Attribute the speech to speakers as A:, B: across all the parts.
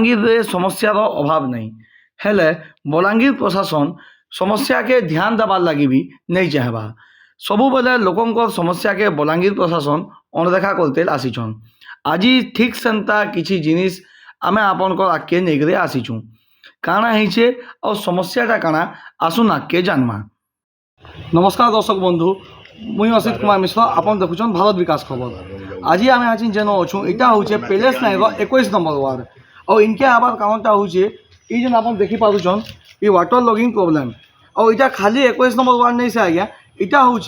A: बलांगीर समस्यार अभाव नहीं हेले बलांगीर प्रशासन समस्या के ध्यान देवार लगी भी नहीं चाहबा। सबु बेले लोकंकर समस्या के बलांगीर प्रशासन अणदेखा करते आसीछन। आज ठीक सेंता किसी जिनिस आमे आपनकर आगे नेगरे आसीचु काଣା ହେଇଛେ और समस्याटा काଣା आसुन आगे जानमा। नमस्कार दर्शक बंधु, मुई असित कुमार मिश्र, आपन देखुछन भारत विकास खबर। आज आम आज जेन अच्छू इटा हूँ पैलेस नायर 21 नंबर वार्ड और इनके आबार कारणटा हूँ ये जेन आप देखिपुन ये वाटर लॉगिंग प्रॉब्लम और इटा खाली 21 नंबर वार्ड नहीं से आज्ञा इटा हूँ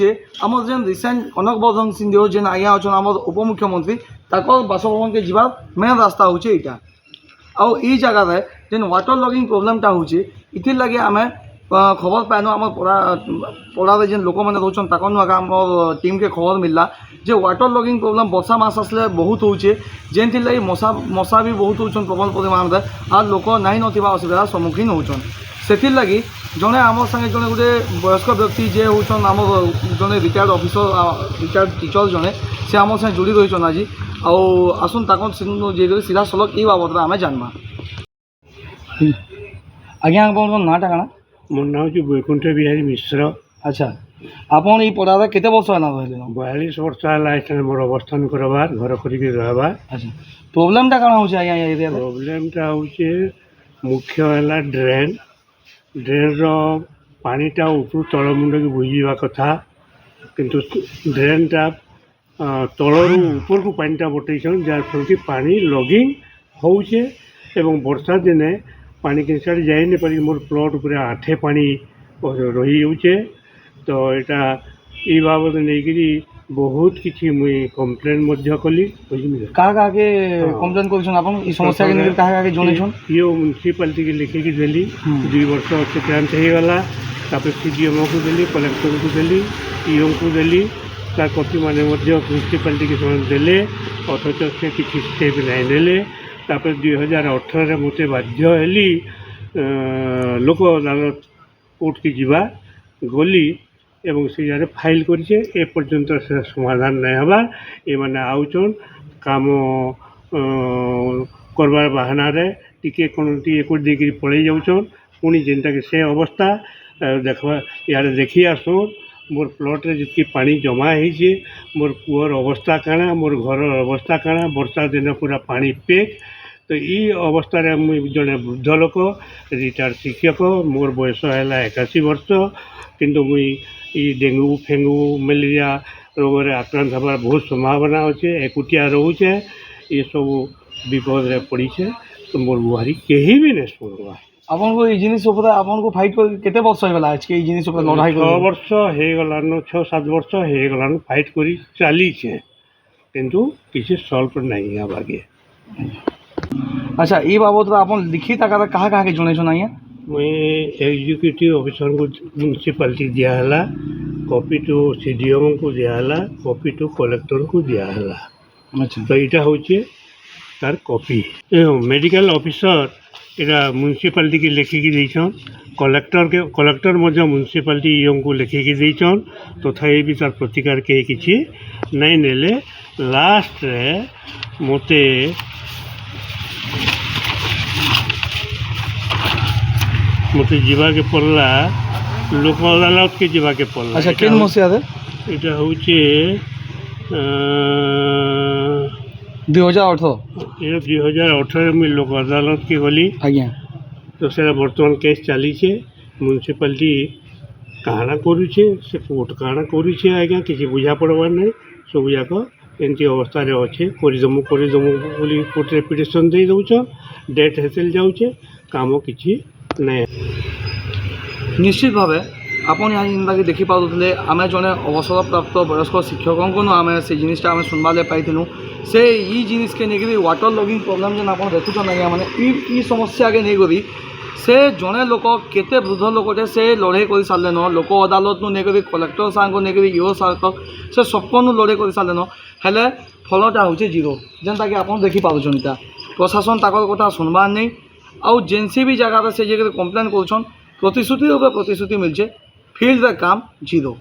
A: आम जेन रिसेंट कनक वर्धन सिंहदेव जेन आज्ञा अच्छा आम उपमुख्यमंत्री ताकर बासभवन के जीवार मेन रास्ता हूँ इटा और ये जगह जेन वाटर लॉगिंग प्रॉब्लमटा हूँ इथिर लगे आम खबर पाइनु आम पड़ारे जेन लोक मैंने रोचन ताकन आम टीम के खबर मिलला जे वाटर लॉगिंग प्रॉब्लम वर्षा मास आसले बहुत होचे जेन लगी मशा भी बहुत होचन प्रबल परिमाण में और लोक नहीं नथिबा असुविधार सम्मुखीन होचन। से लगी जड़े आम संगे जड़े गोटे वयस्क व्यक्ति जे होचन आम जड़े रिटायर्ड ऑफिसर रिटायर्ड टीचर जड़े से आम संगे जोड़ी रही आज आसुन ताकन सीधा सलग ये बाबद आम जानमा। आज्ञा आप नाटा काଣା?
B: मोर नाम हूँ वैकुंठ बिहारी मिश्र।
A: अच्छा, आपन ये पढ़ा केते वर्ष है ना रहले?
B: 42 वर्ष है मोर अवस्थान करबार घर करिके रहबार।
A: अच्छा, प्रॉब्लमटा काଣା होचे आया एरिया रे?
B: प्रॉब्लमटा होचे मुख्य है ड्रेन रो पानीटा ऊपर तल मुंड के बुझीवा कथा किंतु ड्रेनटा तलरू ऊपर को पानीटा बटैछन जार फल कि पानी लॉगिंग होचे एवं वर्षा दिने पानी के साइड जाई नहीं पारी मोर प्लॉट पूरा आठे पानी रही जाऊे। तो यहाँ ये बाबद नहीं बहुत किसी मुई कम्प्लेन कली
A: क्या के कम्प्लेन कर समस्या के क्या जनइछन
B: यो म्यूनिसिपालिटी के लिखिकी देली 2 वर्ष अतिक्रांत हो गला सीडीएम को देली कलेक्टर को देली ईओ को देली तार कपी मान म्यूनिसिपालिटी के समय देले अथच से किसी स्टेप नहीं नेले। 2018 मत बाध्य हेली लोक अदालत कोर्ट की जीवा गली एवं से जारे फाइल करिछे ए पर्यंत से समाधान नहीं हबार ये माने आउचन काम करबार बहाना रे टिके कोन टी एक देकरी पळै जाउचन पुनी जेनटा के से अवस्था देखबा यार देखि आसो मोर प्लॉट रे जितकी पानी जमा होइछे मोर पुअर अवस्था काना मोर घर अवस्था काना वर्षा दिन पूरा पानी पेक। तो ये अवस्था जड़े वृद्ध लोक रिटायर्ड शिक्षक मोर बयस है 81 वर्ष किंतु मुई डेंगू फेंगू मलेरिया रोग आक्रांत हबार बहुत संभावना अच्छे एकुटिया रोचे ये सब विपद रे पड़ी है। तो मोर बुहारी कहीं भी नहीं शुणवा
A: आपन को ये जिनिस ऊपर आपन को फाइट कर केते वर्ष हो गला आज के ये जिनिस ऊपर लड़ाई
B: 6 वर्ष हो गलानो 6-7 वर्ष हो गलानो फाइट करी चली छे किंतु किसी सॉल्व नहीं है आगे।
A: अच्छा, ये बाबद आपन लिखित आकार कहाँ के जनइछन आइया?
B: मुई एग्जीक्यूटिव ऑफिसर को म्यूनिसिपालिटी दियाला कॉपी टू सीडीएम को दियाला कॉपी टू कलेक्टर को दियाला।
A: अच्छा,
B: तो यहाँ हूँ तार कॉपी मेडिकल ऑफिसर यहाँ म्यूनिसिपालिटी की लिखिकी देछन कलेक्टर म्यूनिसिपालिटी ईओ को लिखिकी देछन तथापि भी तार प्रतिकार के किसी नहीं नेले। लास्ट रे मते मते जीवा के पड़ला लोक अदालत के जीवा के पड़ला।
A: अच्छा, केन मसिया रे?
B: इटा होचे 2018 में लोक अदालत के गली
A: आज्ञा।
B: तो से बर्तमान केस चली म्यूनिसिपालिटी काना करुचे से कोर्ट काना करुचे आज्ञा किसी बुझा पड़वार नहीं सब जाक एमती अवस्था अच्छे करदमु बोली कोर्ट रे पिटिशन दे दौन डेट हेसेल जाऊे काम किसी नहीं।
A: निश्चित भाव आपन यहाँ जिनका देखी पारे आम जड़े अवसर प्राप्त वयस्क शिक्षकों को आम से जिनटा आम सुनवाले पाई से ये जिनिस के नहीं वाटर लॉगिंग प्रॉब्लम जेन आप देखुन आज्ञा मैंने ई समस्या के नहीं करी से जड़े लोक केते वृद्ध लोकटे से लड़ाई कर सारे न लोक अदालत नहीं कलेक्टर सार को नहीं ईओ सार तक से सबको लड़ाई कर सारे न हेले फलटा हूँ 0 जेनटा कि आप देखी पार्छन इतना प्रशासन ताकर कथा सुनबार नहीं आउ जेनसी भी जगह से कम्प्लेन कर प्रतिश्रुति मिलছে फील्ड काम 0।